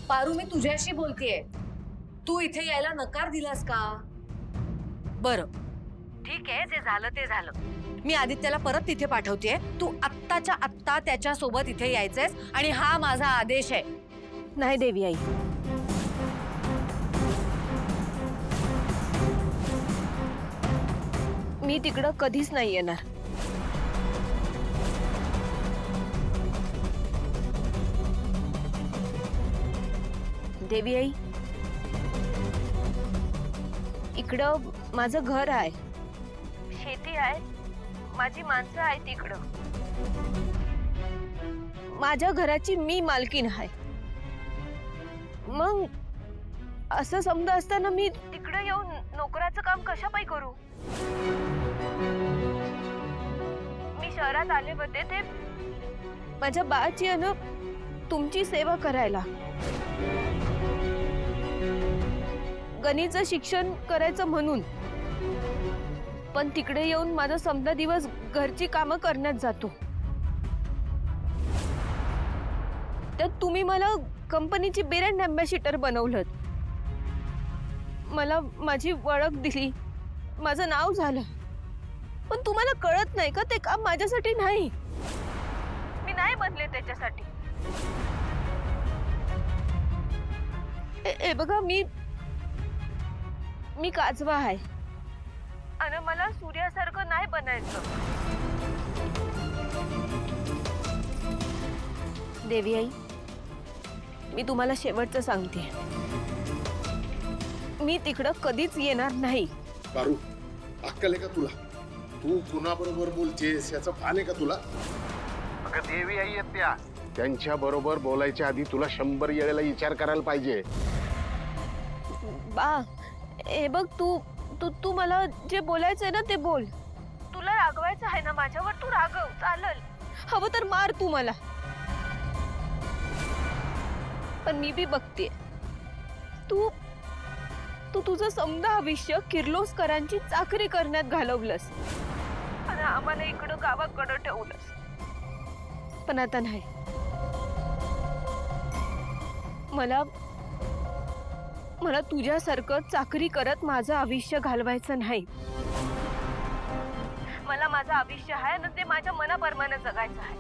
पारू, मी तुझ्याशी बोलतेय. तू इथे यायला नकार दिलास का? बरं ठीक आहे, जे झालं ते झालं. मी आदित्यला परत तिथे पाठवतेय. तू आत्ताच्या आत्ता त्याच्या सोबत इथे यायचंयस आणि हा माझा आदेश आहे. नाही देवी आई, मी तिकडं कधीच नाही येणार. देवी आई, इकडं माझं घर आहे, शेती आहे, माझी माणसं आहेत तिकडं. माझ्या घराची मी मालकीण आहे. मग असं समजा असताना मी तिकडं येऊन नोकराचं काम कशा पायी करू? मी शहरात आले होते ते माझ्या बाळाची आणि तुमची सेवा करायला. गणितचं शिक्षण करायचं म्हणून. पण तिकडे येऊन माझा समजा दिवस घरची कामं करण्यात जातो. त्यात तुम्ही मला कंपनीची ब्रँड अँबॅसिडर बनवलं. मला माझी ओळख दिली, माझं नाव झालं. पण तुम्हाला कळत नाही का ते काम माझ्यासाठी नाही. मी नाही बनले त्याच्यासाठी. ए बघा, मी काजवा आहे आणि मला सूर्यासारखं नाही बनायचं. देवी आई, मी तुम्हाला शेवटचं सांगते, मी तिकडं कधीच येणार नाही. पारू, अक्कल आहे का तुला? तू कुणाबरोबर बोलतेस याचं भान आहे का तुला? अगं देवी आई आहेत त्या, त्यांच्या बरोबर बोलायच्या आधी तुला 100 वेळेला विचार करायला पाहिजे. बा, हे बघ, तू मला जे बोलायचंय ना ते बोल. तुला रागवायचं आहे ना माझ्यावर, तू रागव, चालल. हवं तर मार तू मला. पण मी बी बघते, तू तुझं समजा आयुष्य किर्लोस्करांची चाकरी करण्यात घालवलंस आणि आम्हाला इकडं गावाकडं ठेवलंस. पण आता नाही. मला तुझ्यासारखं चाकरी करत माझं आयुष्य घालवायचं नाही. मला माझं आयुष्य आहे ना ते माझ्या मनाप्रमाणे जगायचं आहे.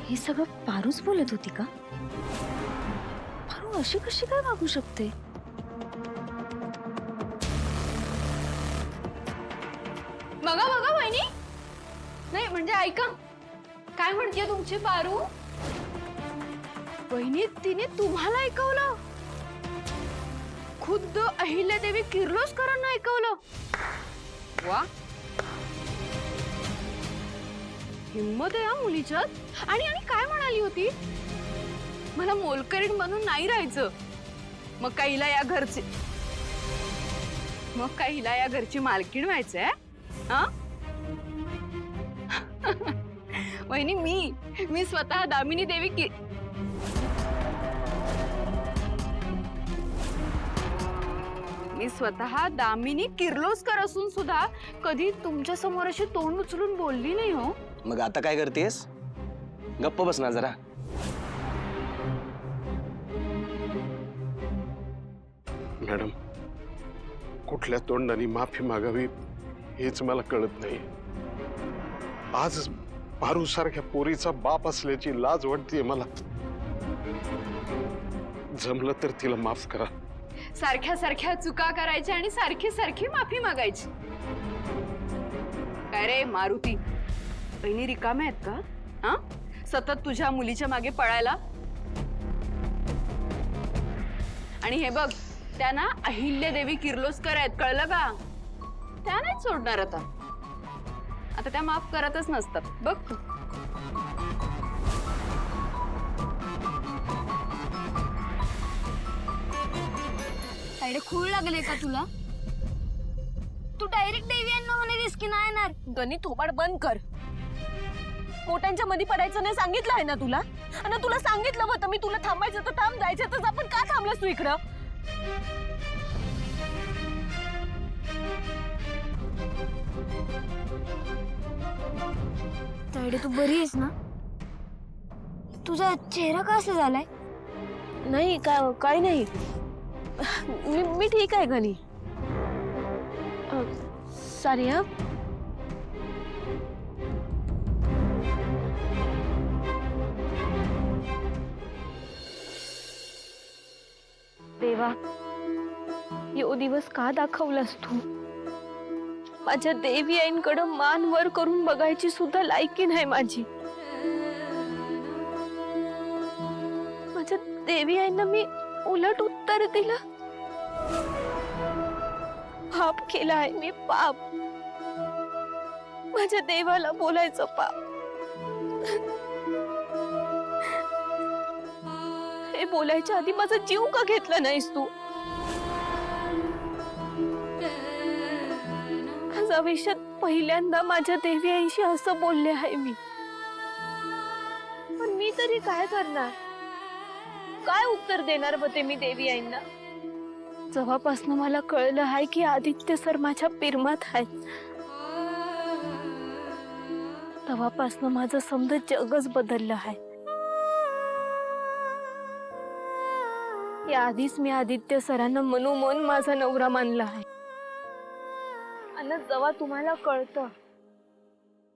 हे सगळं पारूच बोलत होती का? पारू अशी कशी काय वागू शकते? बघा बघा वहिनी, नाही म्हणजे ऐका काय म्हणते तुमची पारू. वहिनी, तिने तुम्हाला ऐकवलं? खुद्द अहिल्यादेवी किर्लोस्करांना ऐकवलं? वा, हिम्मत आहे या मुलीच्यात. आणि काय म्हणाली होती? मला मोलकरीण म्हणून नाही राहायचं. मग काय हिला या घरची मालकीण व्हायचंय? हा वहिनी, मी स्वतः दामिनी देवी किर्लोस्कर असून सुद्धा कधी तुमच्या समोर अशी तोंड उचलून बोलली नाही हो. मग आता काय करतेस? गप्प बस ना जरा. मॅडम, कुठल्या तोंडाने माफी मागावी हेच मला कळत नाही. आज पारू सारख्या पोरीचा बाप असल्याची लाज वाटते मला. जमलं तर तिला माफ करा. सारख्या सारख्या चुका करायच्या आणि सारखी सारखी माफी मागायची. काय रे मारुती, बहिणी रिकाम्या आहेत का? हा, सतत तुझ्या मुलीच्या मागे पळायला. आणि हे बघ, त्या ना अहिल्यादेवी किर्लोस्कर आहेत, कळलं का? त्या नाही सोडणार आता. त्या माफ करतच नसतात बघ तू. तायडे खूळ लागले का तुला? तू डायरेक्ट देवीयांना म्हणालीस की नाही येणार. गणित थोबाड बंद कर. मोठ्यांच्या मध्ये पडायचं नाही सांगितलं आहे ना तुला. आणि तुला सांगितलं होतं मी तुला थांबायचं तर थांब, जायचं तर आपण का थांबलास तू इकडं? तायडे तू बरी आहेस ना? तुझा चेहरा का असा झालाय? नाही काय नाही. मी ठीक आहे गणी. सॉरी हा. देवा, यो दिवस का दाखवलास तू? माझ्या देवी आईंकडे मान वर करून बघायची सुद्धा लायकी नाही माझी. माझ्या देवी आईंना मी उलट उत्तर दिलं. पाप केला आहे मी, पाप. माझ्या देवाला बोलायचं पाप. हे बोलायच्या आधी माझा जीव का घेतला नाहीस तू? आज आयुष्यात पहिल्यांदा माझ्या देवी आईशी असं बोलले आहे मी. पण मी तरी काय करणार? काय उत्तर देणार बते मी देवी आईंना? जेव्हापासून मला कळलं आहे की आदित्य सर माझ्या पिरमात आहेत, तेव्हापासून माझं समजा जगच बदललं आहे. या आधीच मी आदित्य सरांना मनोमन माझा नवरा मानला आहे. आणि जेव्हा तुम्हाला कळतं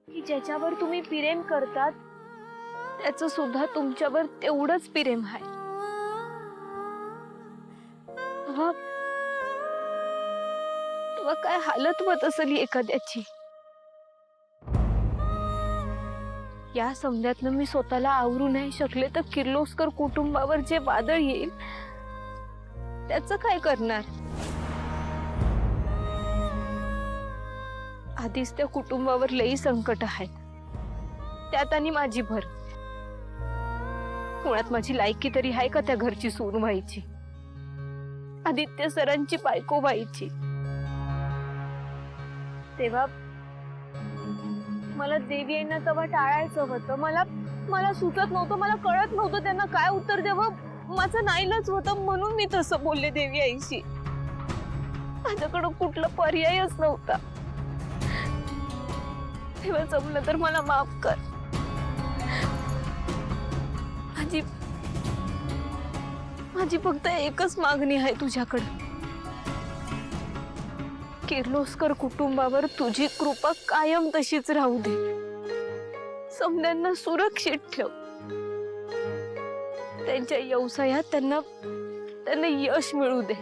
की ज्याच्यावर तुम्ही प्रेम करतात त्याचं सुद्धा तुमच्यावर तेवढंच प्रेम आहे, तेव्हा काय हालत होत असेल एखाद्याची. या समजातनं मी स्वतःला आवरू नाही शकले तर किर्लोस्कर कुटुंबावर जे वादळ येईल त्याचं काय करणार? आधीच त्या कुटुंबावर लई संकट आहेत, त्यात आणि माझी भर. मुळात माझी लायकी तरी आहे का त्या घरची सून व्हायची, आदित्य सरांची बायको व्हायची? तेव्हा मला देवी यांना तेव्हा टाळायचं होतं. मला सुचत नव्हतं, मला कळत नव्हतं त्यांना काय उत्तर द्यावं. माझं नाईलाज होतं म्हणून मी तसं बोलले देवी आईशी. माझ्याकडं कुठला पर्यायच नव्हता. तेव्हा जमलं तर मला माफ कर. माझी फक्त एकच मागणी आहे तुझ्याकडे. किर्लोस्कर कुटुंबावर तुझी कृपा कायम तशीच राहू दे. समद्यांना सुरक्षित ठेव. त्यांच्या व्यवसायात त्यांना यश मिळू दे.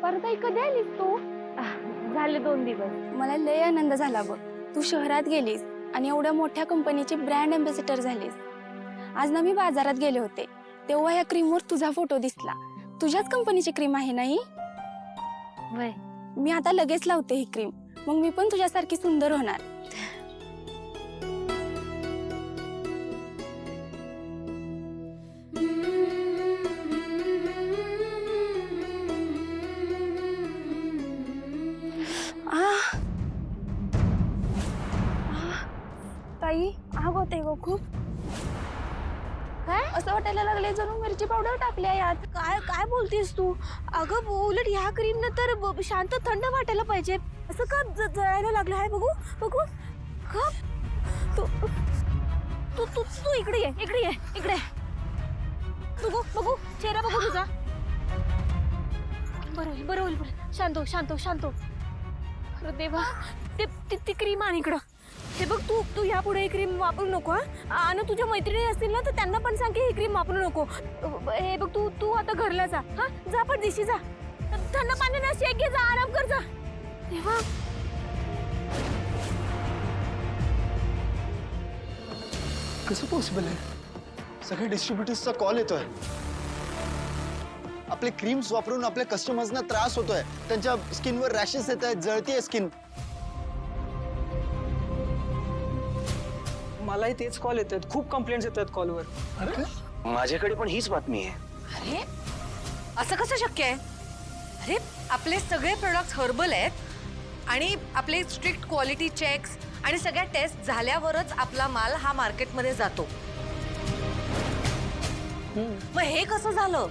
पारुताई कधी आलीस तू? झाले 2 दिवस. मला लय आनंद झाला बघ. तू शहरात गेलीस आणि एवढ्या मोठ्या कंपनीची ब्रँड अँबॅसेडर झालीस. आज ना मी बाजारात गेले होते तेव्हा या क्रीमवर तुझा फोटो दिसला. तुझ्याच कंपनीची क्रीम आहे नाही? वय, मी आता लगेच लावते ही क्रीम, मग मी पण तुझ्यासारखी सुंदर होणार. ताई आग होते गो खूप. काय असं वाटायला लागले जणू मिरची पावडर टाकल्या यात. काय बोलतेस तू? अगं उलट ह्या क्रीम न तर शांत थंड वाटायला पाहिजे. असं का जळायला लागलं आहे? बघू बघू. का तू तू तू तू इकडे ये, इकडे ये, इकडे. बघू बघू चेहरा बघू तुझा. बरं होईल. शांत हो. अरे देवा, ती क्रीम आण इकडं. हे बघ तू यापुढे ही क्रीम वापरू नको. आणि तुझ्या मैत्रिणी असतील ना तर त्यांना पण सांग की ही क्रीम वापरू नको. हे बघ तू आता घरला जा. हा जा, पण दिशी जा. थंड पाण्याने शेक घे, जा, आराम कर, जा. देवा, कसं पॉसिबल आहे? सगळ्या डिस्ट्रीब्युटर्सचा कॉल येतोय. आपले क्रीम्स वापरून आपल्या कस्टमर्सना त्रास होतोय. त्यांच्या स्किनवर रॅशेस येत आहेत, जळतीये स्किन. मलाही तेच कॉल येतात, खूप कंप्लेंट्स येतात कॉलवर. माझ्याकडे पण हीच बातमी आहे. अरे असं कसं शक्य आहे? अरे आपले सगळे प्रोडक्ट्स हर्बल आहेत आणि आपले स्ट्रिक्ट क्वालिटी चेक्स आणि सगळ्या टेस्ट झाल्यावरच आपला माल हा मार्केटमध्ये जातो. मग हे कसं झालं?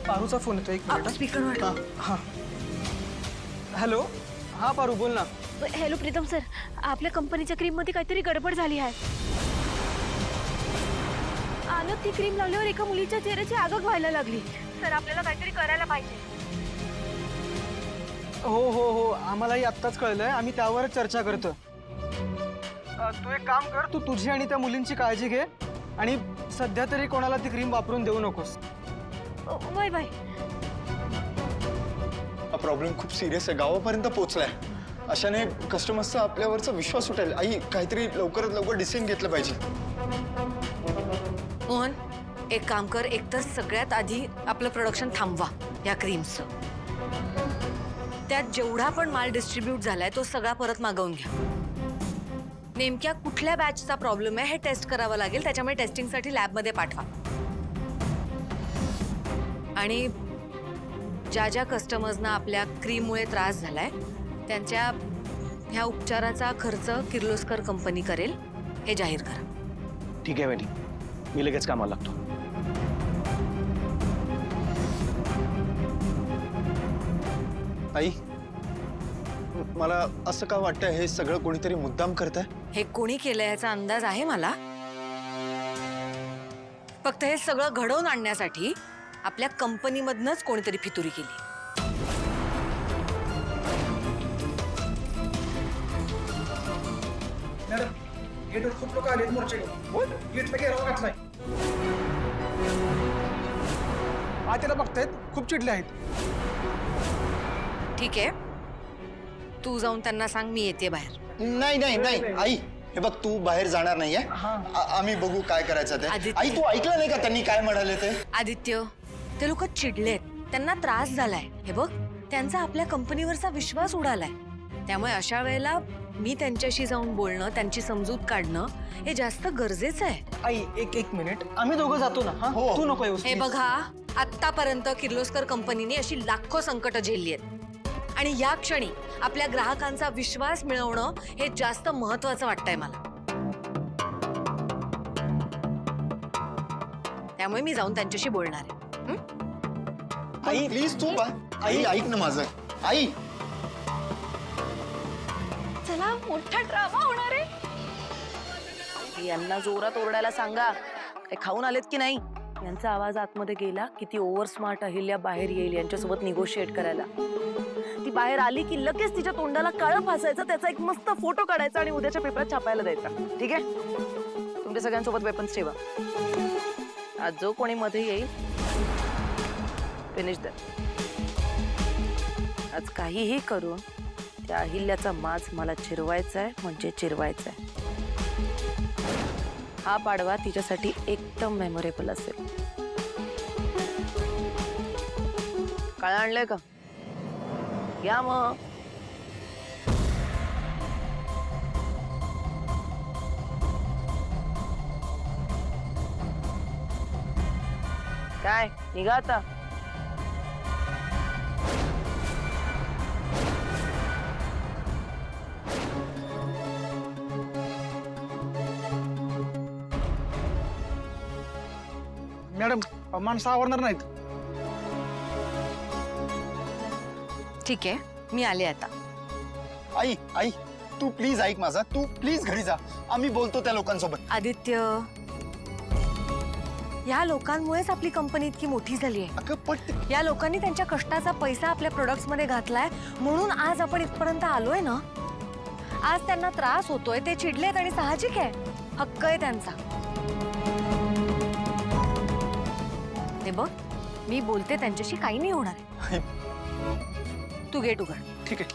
पारूचा फोन येतो, एक मिनिट. स्पीकरवर हा. हॅलो. हा पारू, बोल ना. हॅलो प्रीतम सर, आपल्या कंपनीच्या क्रीम मध्ये काहीतरी गडबड झाली आहे. आलं ती क्रीम लावल्यावर एका मुलीच्या चेहऱ्याची आगग व्हायला लागली. सर आपल्याला काहीतरी करायला पाहिजे. हो हो हो, आम्हालाही आत्ताच कळलंय. आम्ही त्यावर चर्चा करतो. तू एक काम कर, तू तुझी आणि त्या मुलींची काळजी घे आणि सध्या तरी कोणाला ती क्रीम वापरून देऊ नकोस. Bye bye. हा प्रॉब्लेम खूप सिरियस आहे, गावापर्यंत पोहोचलाय. अशाने कस्टमर्सचा आपल्यावरचा विश्वास उठेल. आई, काहीतरी लवकरात लवकर डिसिजन घेतलं पाहिजे. मोहन, एक काम कर, एकतर सगळ्यात आधी आपलं प्रोडक्शन थांबवा या क्रीमचं. त्यात जेवढा पण माल डिस्ट्रीब्यूट झालाय तो सगळा परत मागवून घ्या. नेमक्या कुठल्या बॅचचा प्रॉब्लेम आहे हे टेस्ट करावं लागेल, त्याच्यामुळे टेस्टिंगसाठी लॅबमध्ये पाठवा. आणि ज्या ज्या कस्टमर्सना आपल्या क्रीममुळे त्रास झालाय त्यांच्या ह्या उपचाराचा खर्च किर्लोस्कर कंपनी करेल हे जाहीर करा. ठीक आहे वहिनी, मी लगेच कामाला लागतो. आई, मला असं का वाटतंय हे सगळं कोणीतरी मुद्दाम करतंय. हे कोणी केलं याचा अंदाज आहे मला. फक्त हे सगळं घडवून आणण्यासाठी आपल्या कंपनीमधनच कोणीतरी फितुरी केली. मॅडम, गेटवर खूप लोक आले मोर्चे घेऊन. गेटला घेराव घातलाय. आत्याला बघतायत, खूप चिडले आहेत. ठीक आहे, तू जाऊन त्यांना सांग मी येते बाहेर. नाही नाही नाही आई, हे बघ, तू बाहेर जाणार नाहीये. आम्ही बघू काय करायचं ते. आदित्य. आई, तू ऐकलं नाही का त्यांनी काय म्हणाले ते? आदित्य, ते लोक चिडलेत, त्यांना त्रास झालाय. हे बघ, त्यांचा आपल्या कंपनीवरचा विश्वास उडालाय. त्यामुळे अशा वेळेला मी त्यांच्याशी जाऊन बोलणं, त्यांची समजूत काढणं हे जास्त गरजेचं आहे. आई, एक मिनिट, आम्ही दोघं जातो ना. हा, हो. तू नको येऊस. हे बघा, आतापर्यंत किर्लोस्कर कंपनीने अशी लाखो संकट झेलली आहेत आणि या क्षणी आपल्या ग्राहकांचा विश्वास मिळवणं हे जास्त महत्वाचं वाटतंय मला. त्यामुळे मी जाऊन त्यांच्याशी बोलणार आहे. आई प्लीज तू आई ऐक ना माझं. आई, चला, मोठा ड्रामा होणार आहे. यांना जोरात ओरडायला सांगा. ते खाऊन आलेत की नाही? यांचा आवाज आतमध्ये गेला की ती ओव्हर स्मार्ट अहिल्या बाहेर येईल यांच्यासोबत निगोशिएट करायला. ती बाहेर आली की लगेच तिच्या तोंडाला काळं फासायचं, त्याचा एक मस्त फोटो काढायचा आणि उद्याच्या पेपरात छापायला द्यायचा. ठीक आहे? तुमच्या सगळ्यांसोबत वेपन्स ठेवा. आज जो कोणी मध्ये येईल फिनिश दॅट. आज काहीही करून त्या अहिल्याचा माज मला चिरवायचा आहे, म्हणजे चिरवायचा आहे. हा पाडवा तिच्यासाठी एकदम मेमोरेबल असेल. काय आणलंय का? या मग. काय निघा आता. मॅडम, माणसं आवरणार नाहीत. ठीक आहे, मी आले आता. आई आई, तू प्लीज ऐक माझा. तू प्लीज घरी जा, आम्ही बोलतो त्या लोकांसोबत. आदित्य, या लोकांमुळेच आपली कंपनी इतकी मोठी झाली आहे. अगं पण या लोकांनी त्यांच्या कष्टाचा पैसा आपल्या प्रोडक्ट्स मध्ये घातलाय, म्हणून आज आपण इथपर्यंत आलोय ना. आज त्यांना त्रास होतोय, ते चिडलेत आणि साहजिक आहे, हक्क आहे त्यांचा. ते बघ, मी बोलते त्यांच्याशी, काही नाही होणार आहे. तू गेट उघड. ठीक आहे.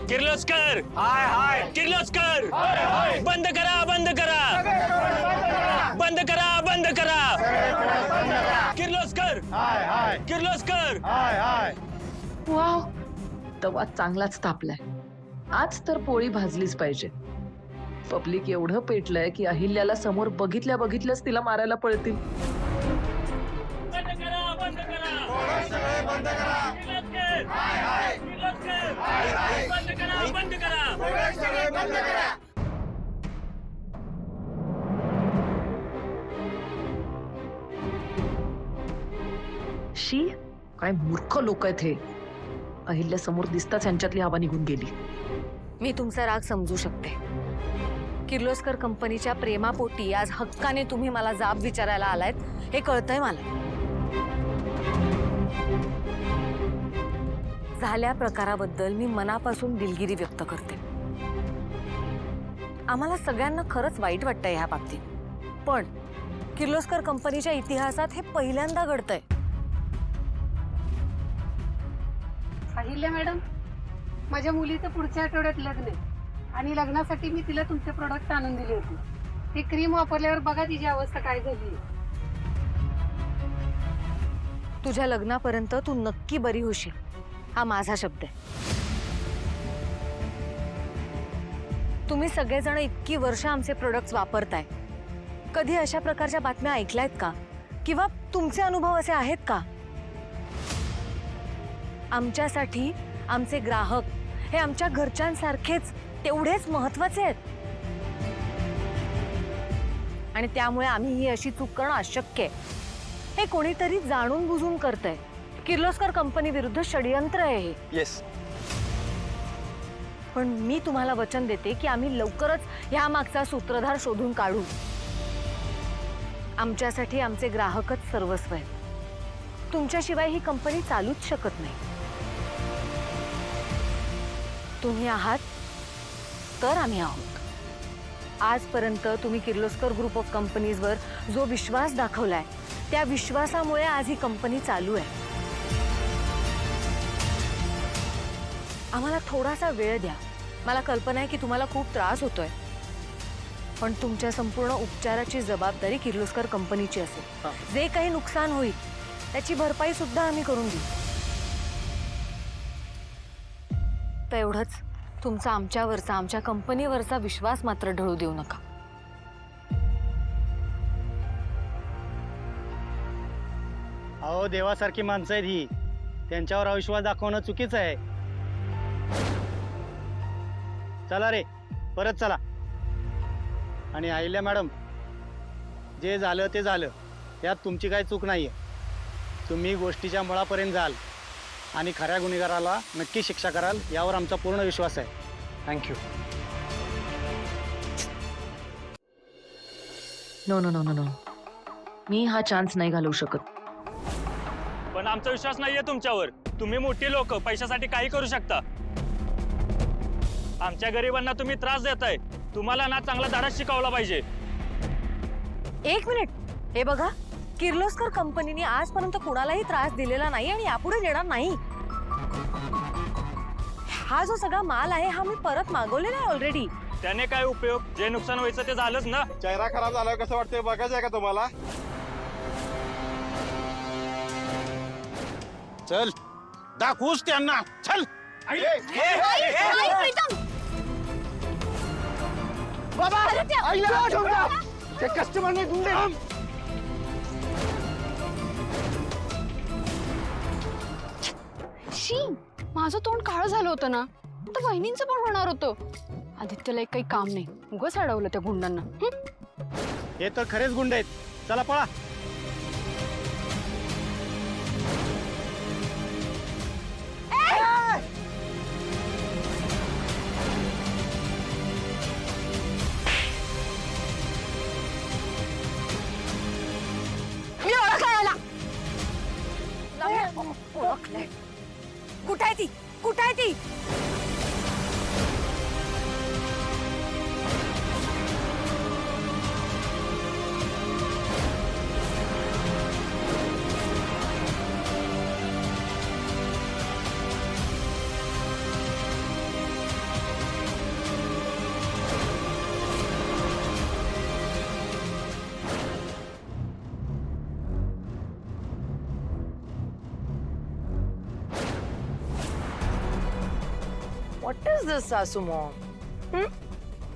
किर्लोस्कर, हाय हाय. किर्लोस्कर, बंद करा, बंद करा, बंद करा, बंद करा. किर्लोस्कर, हाय हाय. किर्लोस्कर, हाय हाय. वाव, तवा चांगलाच तापलाय. आज तर पोळी भाजलीच पाहिजे. पब्लिक एवढं पेटलंय की अहिल्याला समोर बघितल्या बघितल्याच तिला मारायला पळतील. बंद करा, बंद करा. बंद करा. शी काय मूर्ख लोक आहेत हे. अहिल्या समोर दिसताच यांच्यातली हवा निघून गेली. मी तुमचा राग समजू शकते. किर्लोस्कर कंपनीच्या प्रेमापोटी आज हक्काने तुम्ही मला जाब विचारायला आलायत हे कळतंय मला. झाल्या प्रकाराबद्दल मी मनापासून दिलगिरी व्यक्त करते. आम्हाला सगळ्यांना खरंच वाईट वाटतंय ह्या बाबतीत, पण किर्लोस्कर कंपनीच्या इतिहासात हे पहिल्यांदा घडतंय. अहिल्या मॅडम, माझ्या मुलीचं पुढच्या आठवड्यात लग्न आहे आणि लग्नासाठी मी तिला तुमचे प्रोडक्ट आणून दिले होते. ते क्रीम वापरल्यावर बघा तिची अवस्था काय झाली. तुझ्या लग्नापर्यंत तू नक्की बरी होशील हा माझा शब्द आहे. तुम्ही सगळेजण इतकी वर्ष आमचे प्रोडक्ट्स वापरताय. कधी अशा प्रकारच्या बातम्या ऐकल्यात का? किंवा तुमचे अनुभव असे आहेत का? आमच्यासाठी आमचे ग्राहक हे आमच्या घरच्यांसारखेच तेवढेच महत्वाचे आहेत. आणि त्यामुळे आम्ही ही अशी चूक करणं अशक्य आहे. हे कोणीतरी जाणून बुजून करतंय. किर्लोस्कर कंपनी विरुद्ध षडयंत्र आहे हे. येस. पण मी तुम्हाला वचन देते की आम्ही लवकरच ह्या मागचा सूत्रधार शोधून काढू. आमच्यासाठी आमचे ग्राहकच सर्वस्व आहेत. तुमच्याशिवाय ही कंपनी चालूच शकत नाही. तुम्ही आहात तर आम्ही आहोत. आजपर्यंत तुम्ही किर्लोस्कर ग्रुप ऑफ कंपनीजवर जो विश्वास दाखवलाय त्या विश्वासामुळे आज ही कंपनी चालू आहे. आम्हाला थोडासा वेळ द्या. मला कल्पना आहे की तुम्हाला खूप त्रास होतोय, पण तुमच्या संपूर्ण उपचाराची जबाबदारी किर्लोस्कर कंपनीची असेल. जे काही नुकसान होईल त्याची भरपाई सुद्धा आम्ही करून देऊ. तर एवढंच, तुमचा आमच्यावरचा, आमच्या कंपनीवरचा विश्वास मात्र ढळू देऊ नका. अहो, देवासारखी माणसं आहेत ही, त्यांच्यावर अविश्वास दाखवणं चुकीचं आहे. चला रे, परत चला. आणि अहिल्या मॅडम, जे झालं ते झालं, त्यात तुमची काही चूक नाहीये. तुम्ही गोष्टीच्या मुळापर्यंत जाल आणि खऱ्या गुन्हेगाराला नक्की शिक्षा कराल यावर आमचा पूर्ण विश्वास आहे. Thank you. No no no no no, मी हा चान्स नाही घालवू शकत. पण आमचा विश्वास नाहीये तुमच्यावर. तुम्ही मोठी लोक, पैशासाठी काही करू शकता. आमच्या गरिबांना तुम्ही त्रास देताय. तुम्हाला ना चांगला धडा शिकवला पाहिजे. एक मिनिट, हे बघा, किर्लोस्कर कंपनीने आजपर्यंत कुणालाही त्रास दिलेला नाही आणि यापुढे देणार नाही. हा जो सगळा माल आहे हा मी परत मागवलेला आहे ऑलरेडी. त्याने काय उपयोग? जे नुकसान व्हायचं ते झालंच ना. चेहरा खराब झाला कसं वाटतंय बघायचं आहे का तुम्हाला? चल दाखवूच त्यांना. चल. कस्टमरने गुंडे. शी, माझं तोंड काळं झालं होतं ना, तर वहिनींचं पण होणार होतं. आदित्यला एक काही काम नाही, उगाच अडवलं त्या गुंडांना. हे तर खरेच गुंड आहेत. चला पळा. कुठे आहे ती? कुठे आहे ती? व्हॉट इज दिस सासू मॉम?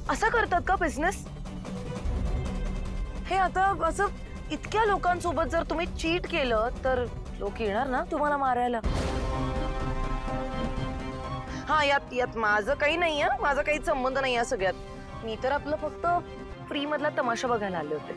असं करतात का बिझनेस? हे आता असं इतक्या लोकांसोबत जर तुम्ही चीट केलं तर लोक येणार ना तुम्हाला मारायला. हा, यात माझं काही नाहीये, माझा काही संबंध नाही या सगळ्यात. मी तर आपलं फक्त फ्री मधला तमाशा बघायला आले होते.